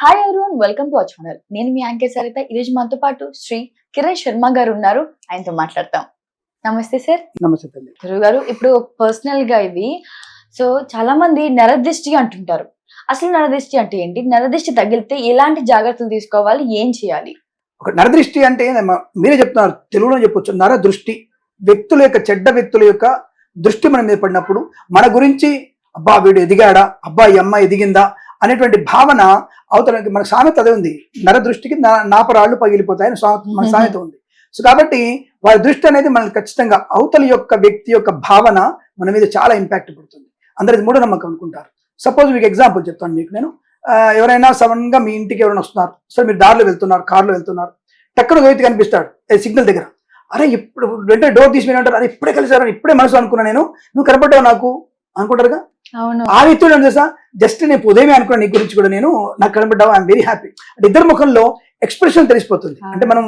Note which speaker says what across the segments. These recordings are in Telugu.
Speaker 1: Hi everyone, welcome to our channel. నేను మీ యాంకర్ సరిత. ఈరోజు మనతో పాటు శ్రీ కిరణ్ శర్మ గారు ఉన్నారు. ఆయనతో మాట్లాడతాం. నమస్తే సార్.
Speaker 2: నమస్తే తల్లి.
Speaker 1: గురువు గారు, ఇప్పుడు పర్సనల్ గా ఇది చాలా మంది నరదృష్టి అంటుంటారు. అసలు నరదృష్టి అంటే ఏంటి? నరదృష్టి తగిలితే ఎలాంటి జాగ్రత్తలు తీసుకోవాలి? ఏం చేయాలి?
Speaker 2: ఒక నరదృష్టి అంటే మీరే చెప్తున్నారు, తెలుగులో చెప్పొచ్చు. నరదృష్టి వ్యక్తుల యొక్క, చెడ్డ వ్యక్తుల యొక్క దృష్టి మన మీద పడినప్పుడు మన గురించి అబ్బా వీడు ఎదిగాడా, అబ్బా ఈ అమ్మాయి ఎదిగిందా అనేటువంటి భావన అవతల. మన సామెత అదే ఉంది, నరదృష్టికి నాపరాళ్ళు పగిలిపోతాయని మన సామెత ఉంది. సో కాబట్టి వారి దృష్టి అనేది మనకి ఖచ్చితంగా అవతల యొక్క వ్యక్తి యొక్క భావన మన మీద చాలా ఇంపాక్ట్ పడుతుంది. అందరికి మూఢనమ్మకం అనుకుంటారు. సపోజ్ మీకు ఎగ్జాంపుల్ చెప్తాను మీకు నేను. ఎవరైనా సడన్ గా మీ ఇంటికి ఎవరైనా వస్తున్నారు, సరే మీరు దారిలో వెళ్తున్నారు, కారులో వెళ్తున్నారు, టక్కున వ్యక్తి కనిపిస్తాడు సిగ్నల్ దగ్గర. అరే ఇప్పుడు వెంటనే డోర్ తీసి ఉంటారు, అరే ఇప్పుడే కలిసారు, ఇప్పుడే మనసు అనుకున్నా నేను, నువ్వు కనపడ్డావు నాకు అనుకుంటారుగా. ఆ వ్యక్తులు ఏం చేసా, జస్ట్ నేను ఉదయమే అనుకున్నాను నీ గురించి కూడా, నేను నాకు కనపడ్డావు, ఐఎమ్ వెరీ హ్యాపీ అంటే ఇద్దరు ముఖంలో ఎక్స్ప్రెషన్ తెలిసిపోతుంది. అంటే మనం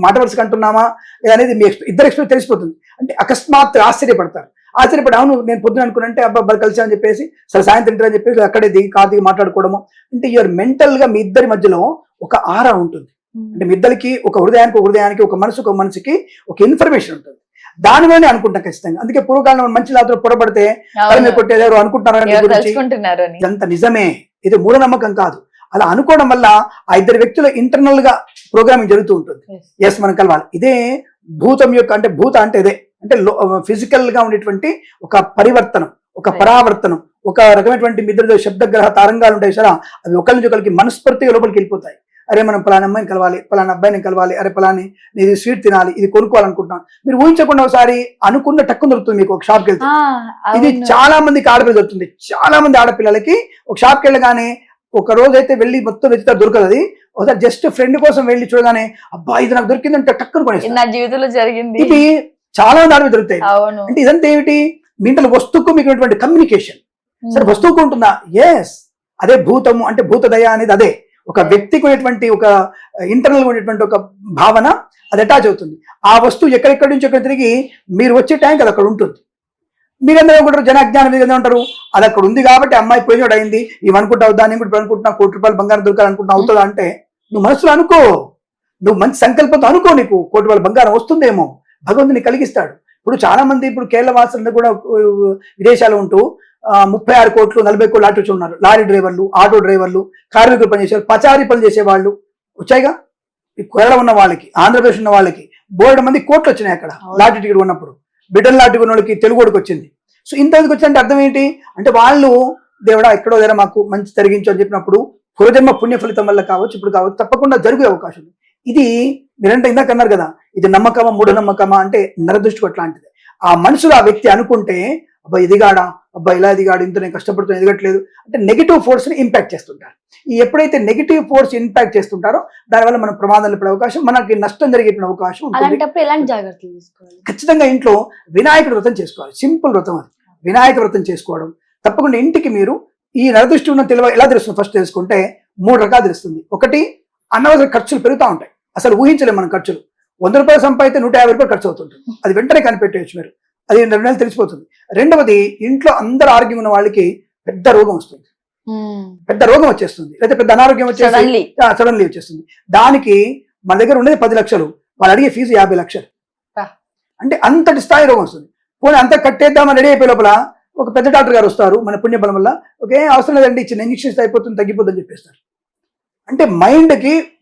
Speaker 2: మాట వరుసగా అంటున్నామా అనేది మీ ఇద్దరు ఎక్స్ప్రెషన్ తెలిసిపోతుంది. అంటే అకస్మాత్ ఆశ్చర్యపడతారు. ఆశ్చర్యపడి అవును నేను పొద్దున అనుకున్నా అంటే అబ్బా కలిసా అని చెప్పేసి, సరే సాయంత్రం తింటారని చెప్పేసి అక్కడే దిగి కారు దిగి మాట్లాడుకోవడము. అంటే యువర్ మెంటల్ గా మీ ఇద్దరి మధ్యలో ఒక ఆరా ఉంటుంది. అంటే మీ ఇద్దరికి ఒక హృదయానికి ఒక మనసుకి ఒక ఇన్ఫర్మేషన్ ఉంటుంది. దానిలోనే అనుకుంటాం ఖచ్చితంగా. అందుకే పూర్వకాలంలో మంచి లాతో పొరపడితే తల కొట్టేది ఎవరు అనుకుంటున్నారు. ఇదంతా నిజమే, ఇది మూఢనమ్మకం కాదు. అలా అనుకోవడం వల్ల ఆ ఇద్దరు వ్యక్తుల ఇంటర్నల్ గా ప్రోగ్రామింగ్ జరుగుతూ ఉంటుంది. ఎస్ మనం కలవాలి. ఇదే భూతం యొక్క, అంటే భూత అంటే ఇదే, అంటే ఫిజికల్ గా ఉండేటువంటి ఒక పరివర్తనం, ఒక పరావర్తనం, ఒక రకమైనటువంటి మిద్ర శబ్దగ్రహ తరంగాలు ఉంటాయి సరే, అవి ఒకరి నుంచి ఒకరికి మనస్ఫూర్తిగా లోపలికి వెళ్ళిపోతాయి. అరే మనం పలానా అమ్మాయిని కలవాలి, పలానా అబ్బాయిని కలవాలి, అరే పలాని ఇది స్వీట్ తినాలి, ఇది కొనుక్కోవాలనుకుంటున్నాను. మీరు ఊహించకుండా ఒకసారి అనుకున్న టక్కు దొరుకుతుంది మీకు ఒక షాప్కి వెళ్తే. ఇది చాలా మందికి ఆడపిల్ల దొరుకుతుంది. చాలా మంది ఆడపిల్లలకి ఒక షాప్కి వెళ్ళగానే ఒక రోజు అయితే వెళ్ళి మొత్తం వెతికితే దొరకదు. అది ఒకసారి జస్ట్ ఫ్రెండ్ కోసం వెళ్ళి చూడగానే అబ్బా ఇది నాకు దొరికిందంటే టక్కును కొనేసి.
Speaker 1: నా జీవితంలో జరిగింది.
Speaker 2: ఇది చాలా మంది ఆడపిల్ల దొరుకుతాయి. అంటే ఇదంతా ఏమిటి, మీ ఇంట్లో వస్తువుకు మీకు కమ్యూనికేషన్. సరే వస్తువుకు ఉంటుందా? ఎస్, అదే భూతము అంటే భూతదయ అనేది అదే. ఒక వ్యక్తికి ఉన్నటువంటి ఒక ఇంటర్నల్ ఉన్నటువంటి ఒక భావన అది అటాచ్ అవుతుంది. ఆ వస్తువు ఎక్కడెక్కడి నుంచి ఎక్కడ తిరిగి మీరు వచ్చే టైంకి అది అక్కడ ఉంటుంది. మీరందరూ కూడా జనాజ్ఞానం మీద ఉంటారు, అది అక్కడ ఉంది కాబట్టి అమ్మాయి పోయినోడు అయింది, ఇవి అనుకుంటావు, దాన్ని కూడా అనుకుంటున్నా, ₹1,00,000 బంగారం దొరకాలనుకుంటున్నా, అవుతుందా అంటే నువ్వు మనసులో అనుకో, నువ్వు మంచి సంకల్పంతో అనుకో, నీకు ₹1,00,000 బంగారం వస్తుందేమో, భగవంతుని కలిగిస్తాడు. ఇప్పుడు చాలా మంది ఇప్పుడు కేరళ వాసులందరూ కూడా విదేశాలు ఉంటూ 36 కోట్లు 40 కోట్లు ఆటో ఉన్నారు. లారీ డ్రైవర్లు, ఆటో డ్రైవర్లు, కార్మికులు పనిచేసేవాళ్ళు, పచారీ పనులు చేసేవాళ్ళు వచ్చాయిగా. కేరళ ఉన్న వాళ్ళకి, ఆంధ్రప్రదేశ్ ఉన్న వాళ్ళకి బోర్డు మంది కోట్లు వచ్చినాయి అక్కడ లాటరీ టికెట్ ఉన్నప్పుడు. బ్రిటన్ లాటరీ ఉన్న వాళ్ళకి తెలుగుడికి వచ్చింది. సో ఇంతకు వచ్చిందంటే అర్థం ఏంటి అంటే, వాళ్ళు దేవుడా ఎక్కడో దగ్గర మాకు మంచి జరిగించు అని చెప్పినప్పుడు పూర్వజన్మ పుణ్య ఫలితం వల్ల కావచ్చు, ఇప్పుడు కావచ్చు, తప్పకుండా జరిగే అవకాశం ఉంది. ఇది మీరంటే ఇందాక అన్నారు కదా, ఇది నమ్మకమా మూఢనమ్మకమా అంటే నరదృష్టి అట్లాంటిది. ఆ మనసులో ఆ వ్యక్తి అనుకుంటే అబ్బా ఎదిగాడా, అబ్బా ఇలా ఎదిగాడు, ఇంత నేను కష్టపడుతున్నా ఎదగట్లేదు అంటే నెగిటివ్ ఫోర్స్ ని ఇంపాక్ట్ చేస్తుంటారు. ఈ ఎప్పుడైతే నెగిటివ్ ఫోర్స్ ఇంపాక్ట్ చేస్తుంటారో దానివల్ల మనం ప్రమాదాలు పడే అవకాశం, మనకి నష్టం జరిగే అవకాశం ఉంటుంది. ఖచ్చితంగా ఇంట్లో వినాయకుడి వ్రతం చేసుకోవాలి. సింపుల్ వ్రతం అది, వినాయక వ్రతం చేసుకోవడం. తప్పకుండా ఇంటికి మీరు ఈ నరదృష్టి ఉన్న ఎలా తెలుస్తుంది ఫస్ట్ తెలుసుకుంటే 3 రకాలు తెలుస్తుంది. ఒకటి, అనవసర ఖర్చులు పెరుగుతూ ఉంటాయి, అసలు ఊహించలేము మన ఖర్చులు. ₹100 సంపాదితే ₹150 ఖర్చు అవుతుంటుంది. అది వెంటనే కనిపెట్టేయచ్చు మీరు, అది 2 నెలలు తెలిసిపోతుంది. రెండవది, ఇంట్లో అందరు ఆరోగ్యం ఉన్న వాళ్ళకి పెద్ద రోగం వస్తుంది, పెద్ద రోగం వచ్చేస్తుంది, లేదా పెద్ద అనారోగ్యం వచ్చేసి సడన్లీ వచ్చేస్తుంది. దానికి మన దగ్గర ఉండేది 10 లక్షలు, వాళ్ళు అడిగే ఫీజు 50 లక్షలు. అంటే అంతటి స్థాయి రోగం వస్తుంది. పోనీ అంతా కట్టేద్దామని రెడీ అయిపోయే లోపల ఒక పెద్ద డాక్టర్ గారు వస్తారు, మన పుణ్యబలం వల్ల ఒకే అవసరం లేదండి, ఇచ్చిన ఇంజక్షన్స్ అయిపోతుంది, తగ్గిపోతుందని చెప్పేస్తారు. అంటే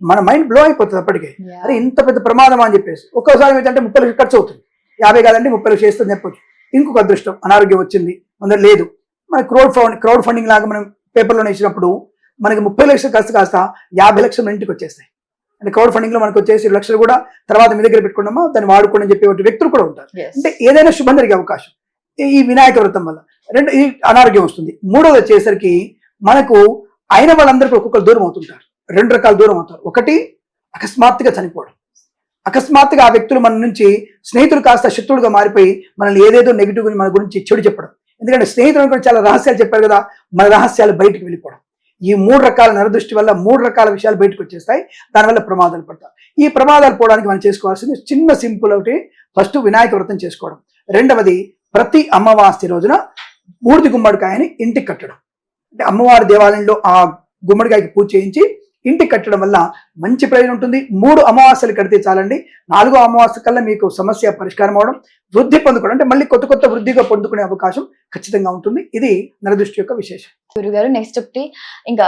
Speaker 2: మన మైండ్ బ్లో అయిపోతుంది అప్పటికే. అరే ఇంత పెద్ద ప్రమాదం అని చెప్పేసి ఒక్కోసారి ఏంటంటే 30 లక్షలు ఖర్చు అవుతుంది. 50 కాదండి 30 లక్షలు చేస్తుంది చెప్పొచ్చు. ఇంకొక అదృష్టం, అనారోగ్యం వచ్చింది, అందరూ లేదు, మన క్రౌడ్ ఫండింగ్ లాగా మనం పేపర్లో ఇచ్చినప్పుడు మనకి 30 లక్షలు ఖర్చు కాస్త 50 లక్షలు ఇంటికి వచ్చేస్తాయి. అంటే క్రౌడ్ ఫండింగ్ లో మనకు వచ్చేసి 2 లక్షలు కూడా తర్వాత మీ దగ్గర పెట్టుకున్నామా దాన్ని వాడుకోండి అని చెప్పే వ్యక్తులు కూడా ఉంటారు. అంటే ఏదైనా శుభం జరిగే అవకాశం ఈ వినాయక వ్రతం వల్ల. ఈ అనారోగ్యం వస్తుంది. మూడోది వచ్చేసరికి మనకు అయిన వాళ్ళందరికీ ఒక్కొక్కరు దూరం అవుతుంటారు. 2 రకాల దూరం అవుతారు. ఒకటి, అకస్మాత్తుగా చనిపోవడం. అకస్మాత్తుగా ఆ వ్యక్తులు మన నుంచి స్నేహితులు కాస్త శత్రువులుగా మారిపోయి మనల్ని ఏదేదో నెగిటివ్ మన గురించి చెడు చెప్పడం. ఎందుకంటే స్నేహితులు కూడా చాలా రహస్యాలు చెప్పారు కదా, మన రహస్యాలు బయటకు వెళ్ళిపోవడం. ఈ 3 రకాల నరదృష్టి వల్ల 3 రకాల విషయాలు బయటకు వచ్చేస్తాయి. దానివల్ల ప్రమాదాలు పడతాయి. ఈ ప్రమాదాలు పోవడానికి మనం చేసుకోవాల్సింది చిన్న సింపుల్ ఒకటి, ఫస్ట్ వినాయక వ్రతం చేసుకోవడం. రెండవది, ప్రతి అమావాస్య రోజున బూడిద గుమ్మడికాయని ఇంటికి కట్టడం. అంటే అమ్మవారి దేవాలయంలో ఆ గుమ్మడికాయకి పూజ చేయించి ఇంటికి కట్టడం వల్ల మంచి ప్రయోజనం ఉంటుంది. 3 అమావాస్యలు కడితే చాలండి. 4వ అమావాస్య కల్లా మీకు సమస్య పరిష్కారం అవడం, వృద్ధి పొందుకోవడం, అంటే మళ్ళీ కొత్త కొత్త వృద్ధిగా పొందుకునే అవకాశం ఖచ్చితంగా ఉంటుంది. ఇది నరదృష్టి యొక్క విశేషం.
Speaker 1: గురుగారు నెక్స్ట్ ఒకటి ఇంకా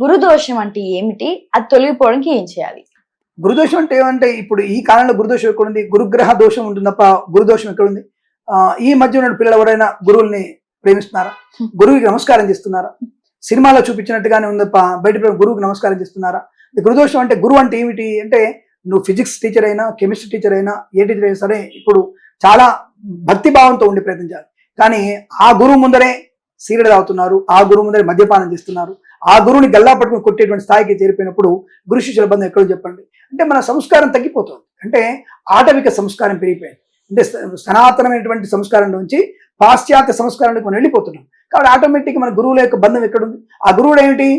Speaker 1: గురుదోషం అంటే ఏమిటి, అది తొలగిపోవడానికి ఏం చేయాలి?
Speaker 2: గురుదోషం అంటే ఏమంటే ఇప్పుడు ఈ కాలంలో గురుదోషం ఎక్కడుంది? గురుగ్రహ దోషం ఉంటుంది తప్ప గురుదోషం ఎక్కడుంది? ఈ మధ్య ఉన్న పిల్లలు ఎవరైనా గురువుల్ని ప్రేమిస్తున్నారా? గురువుకి నమస్కారం చేస్తున్నారా? సినిమాలో చూపించినట్టుగానే ఉంది తప్ప బయట గురువుకి నమస్కారం చేస్తున్నారా? గురుదోషం అంటే గురువు అంటే ఏమిటి అంటే, నువ్వు ఫిజిక్స్ టీచర్ అయినా, కెమిస్ట్రీ టీచర్ అయినా, ఏ టీచర్ అయినా సరే ఇప్పుడు చాలా భక్తి భావంతో ఉండి ప్రయత్నించాలి. కానీ ఆ గురువు ముందరే సిగరెట్ తాగుతున్నారు, ఆ గురువు ముందరే మద్యపానం చేస్తున్నారు, ఆ గురువుని గల్లా పట్టుకుని కొట్టేటువంటి స్థాయికి చేరిపోయినప్పుడు గురు శిష్యుల బంధం ఎక్కడో చెప్పండి. అంటే మన సంస్కారం తగ్గిపోతుంది. అంటే ఆటవిక సంస్కారం పెరిగిపోయింది. అంటే సనాతనమైనటువంటి సంస్కారం నుంచి పాశ్చాత్య సంస్కారానికి మనం వెళ్ళిపోతున్నాం. కాబట్టి ఆటోమేటిక్ మన గురువుల యొక్క బంధం ఎక్కడుంది? ఆ గురువుడు ఏమిటి?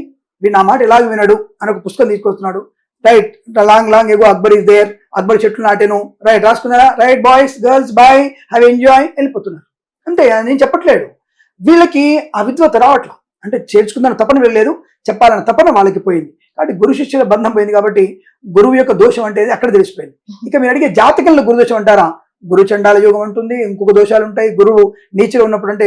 Speaker 2: వీడు నా మాట ఎలాగ వినడు అని ఒక పుస్తకం తీసుకొస్తున్నాడు. Right, long ago Akbar is there, Akbar చెట్లు నాటేను, రైట్ రాసుకున్నారా, right boys girls boy have enjoy, వెళ్ళిపోతున్నారు. అంతే, నేను చెప్పట్లేదు. వీళ్ళకి ఆ విద్వత రావట్లా, అంటే చేర్చుకుందాని తపన వెళ్ళలేదు, చెప్పాలన్న తపన వాళ్ళకి పోయింది. కాబట్టి గురు శిష్యుల బంధం పోయింది. కాబట్టి గురువు యొక్క దోషం అంటే అక్కడ తెలిసిపోయింది. ఇక మీరు అడిగే జాతకంలో గురుదోషం అంటారా? గురు చండాల యోగం ఉంటుంది, ఇంకొక దోషాలు ఉంటాయి. గురువు నీచలో ఉన్నప్పుడు అంటే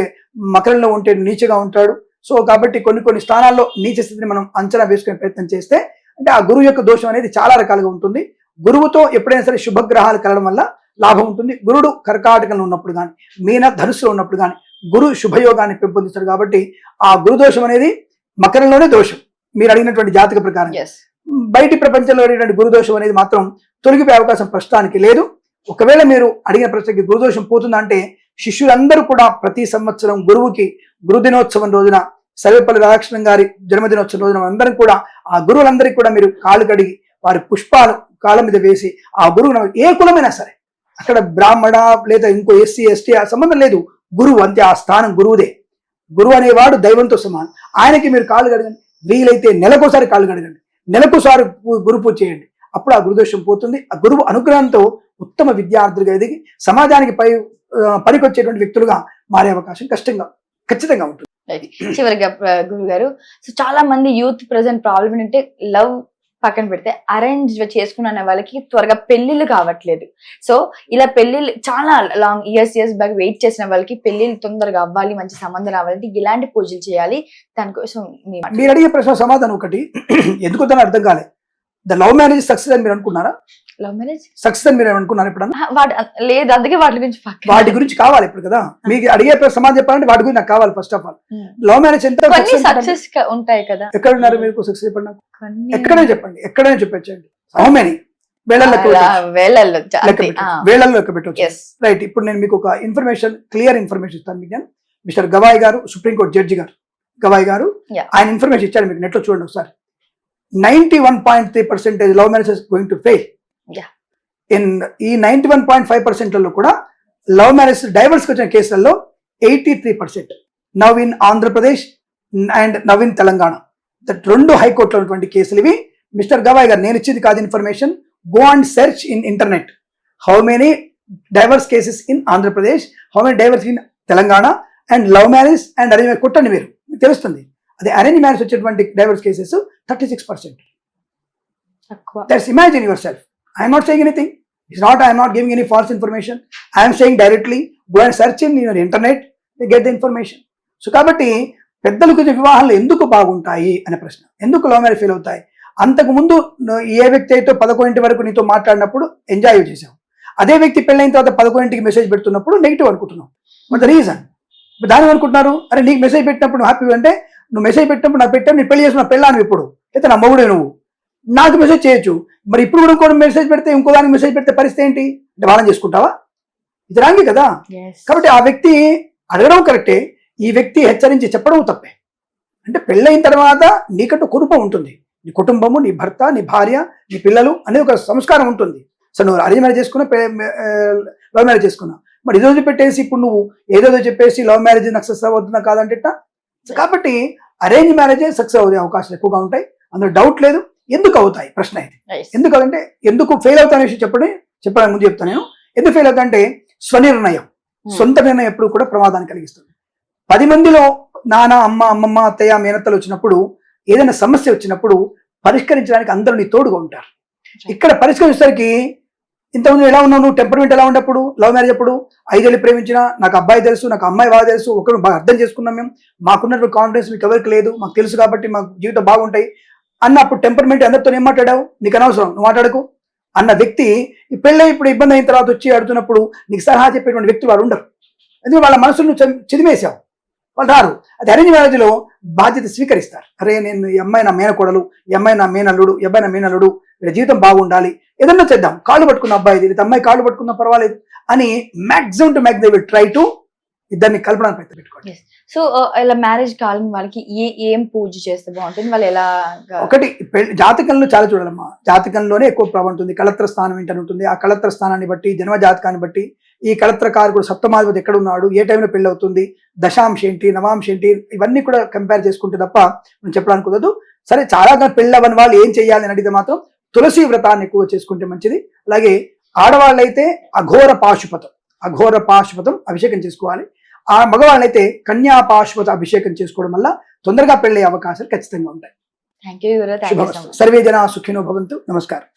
Speaker 2: మకరంలో ఉంటే నీచగా ఉంటాడు. సో కాబట్టి కొన్ని స్థానాల్లో నీచ స్థితిని మనం అంచనా వేసుకునే ప్రయత్నం చేస్తే అంటే ఆ గురువు యొక్క దోషం అనేది చాలా రకాలుగా ఉంటుంది. గురువుతో ఎప్పుడైనా సరే శుభగ్రహాలు కలగడం వల్ల లాభం ఉంటుంది. గురుడు కర్కాటకంలో ఉన్నప్పుడు కానీ, మీన ధనుసులో ఉన్నప్పుడు కానీ గురు శుభయోగాన్ని పెంపొందిస్తాడు. కాబట్టి ఆ గురుదోషం అనేది మకరంలోనే దోషం మీరు అడిగినటువంటి జాతక ప్రకారం. బయటి ప్రపంచంలో అడిగినటువంటి గురుదోషం అనేది మాత్రం తొలగిపోయే అవకాశం ప్రస్తుతానికి లేదు. ఒకవేళ మీరు అడిగిన ప్రశ్నకి గురుదోషం పోతుందంటే శిష్యులందరూ కూడా ప్రతి సంవత్సరం గురువుకి గురుదినోత్సవం రోజున, సర్వేపల్లి రాధాకృష్ణన్ గారి జన్మదినోత్సవం రోజున అందరం కూడా ఆ గురువులందరికీ కూడా మీరు కాలు కడిగి వారి పుష్పాలు కాళ్ళ మీద వేసి ఆ గురువు ఏ కులమైనా సరే, అక్కడ బ్రాహ్మణ లేదా ఇంకో ఎస్సీ ఎస్టీ ఆ సంబంధం లేదు, గురువు అంతే, ఆ స్థానం గురువుదే. గురువు అనేవాడు దైవంతో సమానం. ఆయనకి మీరు కాళ్ళు కడగండి, వీలైతే నెలకోసారి కాళ్ళు కడగండి, నెలకోసారి గురు పూజ చేయండి. అప్పుడు ఆ గురుదోషం పోతుంది. ఆ గురువు అనుగ్రహంతో ఉత్తమ విద్యార్థులుగా ఎదిగి సమాజానికి పనికొచ్చేటువంటి వ్యక్తులుగా మారే అవకాశం ఖచ్చితంగా ఉంటుంది.
Speaker 1: చివరిగా గురువు గారు, సో చాలా మంది యూత్ ప్రెసెంట్ ప్రాబ్లం ఏంటంటే లవ్ పక్కన పెడితే అరేంజ్ చేసుకున్న వాళ్ళకి త్వరగా పెళ్లిళ్ళు కావట్లేదు. సో ఇలా పెళ్లిళ్ళు చాలా లాంగ్ ఇయర్స్ బ్యాక్ వెయిట్ చేసిన వాళ్ళకి పెళ్లిళ్ళు తొందరగా అవ్వాలి, మంచి సంబంధం రావాలంటే ఇలాంటి పూజలు చేయాలి? దానికోసం
Speaker 2: మీరు అడిగే ప్రశ్న సమాధానం ఒకటి, ఎందుకు దాని అర్థం కాలే. ద లవ్ మ్యారేజ్ సక్సెస్ అని మీరు అనుకున్నారా?
Speaker 1: లవ్ మ్యారేజ్
Speaker 2: సక్సెస్ అని మీరు అనుకున్నారు ఎప్పుడన్నా?
Speaker 1: లేదు, అందుకే
Speaker 2: వాటి గురించి కావాలి ఇప్పుడు కదా. మీకు అడిగే సమాధానం చెప్పాలంటే వాటి గురించి నాకు కావాలి. First of all love marriage ఎంత
Speaker 1: సక్సెస్ ఉంటాయి కదా,
Speaker 2: ఎక్కడ ఉన్నారు మీరు? సక్సెస్ చెప్పండి నాకు, ఎక్కడైనా చెప్పండి, ఎక్కడైనా చెప్పచ్చండి. How many? వేళల్లో లెక్క పెట్టవచ్చు. రైట్, ఇప్పుడు నేను మీకు ఒక క్లియర్ ఇన్ఫర్మేషన్ ఇస్తాను. మీకు మిస్టర్ గవాయ్ గారు, సుప్రీంకోర్టు జడ్జి గారు గవాయ్ గారు, ఆయన ఇన్ఫర్మేషన్ ఇచ్చారు. మీకు నెట్లో చూడండి ఒకసారి. 91.3% love marriages going to fail. ఈ 91.5% కూడా లవ్ మ్యారేజ్ డైవర్స్కి వచ్చిన కేసులలో 83% now in Andhra Pradesh and now in Telangana. రెండు హైకోర్టులో ఉన్నటువంటి కేసులు ఇవి. మిస్టర్ గవాయ్ గారు, నేను ఇచ్చింది కాదు information. Go and search in internet how many divorce cases in Andhra Pradesh, how many divorce in Telangana, and love marriage and arrange marriage కొట్టండి, మీరు తెలుస్తుంది. అదే అరేంజ్ మ్యారేజ్ వచ్చేటువంటి divorce cases 36%. That's imagine yourself. I am not saying anything. I am not giving any false information. I am saying directly, go and search in your internet, you get the information. So కాబట్టి పెద్దలకు వివాహాలు ఎందుకు బాగుంటాయి అనే ప్రశ్న, ఎందుకు లవ్ మ్యారేజ్ ఫెయిల్ అవుతాయి? అంతకుముందు ఏ వ్యక్తి అయితే 11 వరకు నీతో మాట్లాడినప్పుడు ఎంజాయ్ చేసావు, అదే వ్యక్తి పెళ్ళైన తర్వాత 11 మెసేజ్ పెడుతున్నప్పుడు నెగిటివ్ అనుకుంటున్నావు. బట్ ద రీజన్ దాని అనుకుంటున్నారు, అరే నీకు మెసేజ్ పెట్టినప్పుడు నువ్వు హ్యాపీ అంటే, నువ్వు మెసేజ్ పెట్టినప్పుడు నాకు పెట్టావు, నేను పెళ్లి చేసుకున్న పెళ్ళాను, ఇప్పుడు అయితే నా మొగుడే నువ్వు, నాకు మెసేజ్ చేయొచ్చు. మరి ఇప్పుడు కూడా ఇంకో మెసేజ్ పెడితే, ఇంకో దానికి మెసేజ్ పెడితే పరిస్థితి ఏంటి అంటే, వాళ్ళని చేసుకుంటావా? ఇది రాంగే కదా. కాబట్టి ఆ వ్యక్తి అడగడం కరెక్టే, ఈ వ్యక్తి హెచ్చరించి చెప్పడం తప్పే. అంటే పెళ్ళైన తర్వాత నీకంటూ కుటుంబం ఉంటుంది, నీ కుటుంబము, నీ భర్త, నీ భార్య, నీ పిల్లలు అనేది ఒక సంస్కారం ఉంటుంది. సో నువ్వు అరేంజ్ మ్యారేజ్ చేసుకున్నా, లవ్ మ్యారేజ్ చేసుకున్నా, మరి ఇదో పెట్టేసి ఇప్పుడు నువ్వు ఏదో చెప్పేసి లవ్ మ్యారేజ్ సక్సెస్ అవుతుందా కాదంటే. కాబట్టి అరేంజ్ మ్యారేజ్ సక్సెస్ అయ్యే అవకాశాలు ఎక్కువగా ఉంటాయి, అందులో డౌట్ లేదు. ఎందుకు అవుతాయి ప్రశ్న అయితే, ఎందుకు అంటే ఎందుకు ఫెయిల్ అవుతాయి అనే చెప్పడానికి ముందు చెప్తాను నేను. ఎందుకు ఫెయిల్ అవుతా అంటే, స్వనిర్ణయం, సొంత నిర్ణయం ఎప్పుడు కూడా ప్రమాదాన్ని కలిగిస్తుంది. 10 మందిలో నాన్న, అమ్మ, అమ్మమ్మ, అత్తయ్య, మేనత్తలు వచ్చినప్పుడు, ఏదైనా సమస్య వచ్చినప్పుడు పరిష్కరించడానికి అందరూ నీ తోడుగా ఉంటారు. ఇక్కడ పరిష్కరించేసరికి ఇంతకుముందు ఎలా ఉన్నావు, నువ్వు టెంపర్మెంట్ ఎలా ఉన్నప్పుడు లవ్ మ్యారేజ్ అప్పుడు 5 ఏళ్ళు ప్రేమించినా నాకు అబ్బాయి తెలుసు, నాకు అమ్మాయి బాగా తెలుసు, ఒకరు బాగా అర్థం చేసుకున్నాం, మేము మాకున్నటువంటి కాన్ఫిడెన్స్ మీకు ఎవరికి లేదు, మాకు తెలుసు కాబట్టి మాకు జీవితం బాగుంటాయి అన్నప్పుడు టెంపర్మెంట్ అందరితో ఏం మాట్లాడావు, నీకు అనవసరం, నువ్వు మాట్లాడకు అన్న వ్యక్తి ఈ పెళ్ళి ఇప్పుడు ఇబ్బంది అయిన తర్వాత వచ్చి అడుగుతున్నప్పుడు నీకు సలహా చెప్పేటువంటి వ్యక్తులు వారు ఉండరు. ఎందుకంటే వాళ్ళ మనసును చిదిమేశావు, వాళ్ళు రారు. అది అరేంజ్ మ్యారేజ్లో బాధ్యత స్వీకరిస్తారు. అరే నేను ఈ అమ్మాయి నా మేనకోడలు, ఈ అమ్మాయి నా మేనల్లుడు, ఈ అబ్బాయి నా మేనల్లుడు, వీళ్ళ జీవితం బాగుండాలి, ఏదన్నా చేద్దాం, కాళ్ళు పట్టుకున్న అబ్బాయి ఇది అమ్మాయి కాళ్ళు పట్టుకున్నా పర్వాలేదు అని maximum to maximum will try to ఇద్దరిని కలపడానికి ప్రయత్నం పెట్టుకోండి.
Speaker 1: సో ఇలా మ్యారేజ్ కాలం వాళ్ళకి ఏం పూజ చేస్తే బాగుంటుంది, వాళ్ళు ఎలా?
Speaker 2: ఒకటి జాతకంలో చాలా చూడాలమ్మా, జాతకంలోనే ఎక్కువ ప్రభావం ఉంటుంది. కళత్ర స్థానం ఏంటని ఉంటుంది, ఆ కళత్ర స్థానాన్ని బట్టి జన్మ జాతకాన్ని బట్టి ఈ కళత్రకారకుడు సప్తమాధిపతి ఎక్కడ ఉన్నాడు, ఏ టైంలో పెళ్ళి అవుతుంది, దశాంశ ఏంటి, నవాంశ ఏంటి, ఇవన్నీ కూడా కంపేర్ చేసుకుంటే తప్ప మనం చెప్పడానికి కుదరదు. సరే చాలా పెళ్ళి అవ్వని వాళ్ళు ఏం చేయాలి అని అడిగితే మాత్రం తులసి వ్రతాన్ని ఎక్కువ చేసుకుంటే మంచిది. అలాగే ఆడవాళ్ళైతే అఘోర పాశుపతం అభిషేకం చేసుకోవాలి. ఆ మగవాళ్ళైతే కన్యా పాశుపత అభిషేకం చేసుకోవడం వల్ల తొందరగా పెళ్ళే అవకాశాలు ఖచ్చితంగా ఉంటాయి.
Speaker 1: Thank you.
Speaker 2: సర్వే జనా సుఖినో భవంతు. నమస్కారం.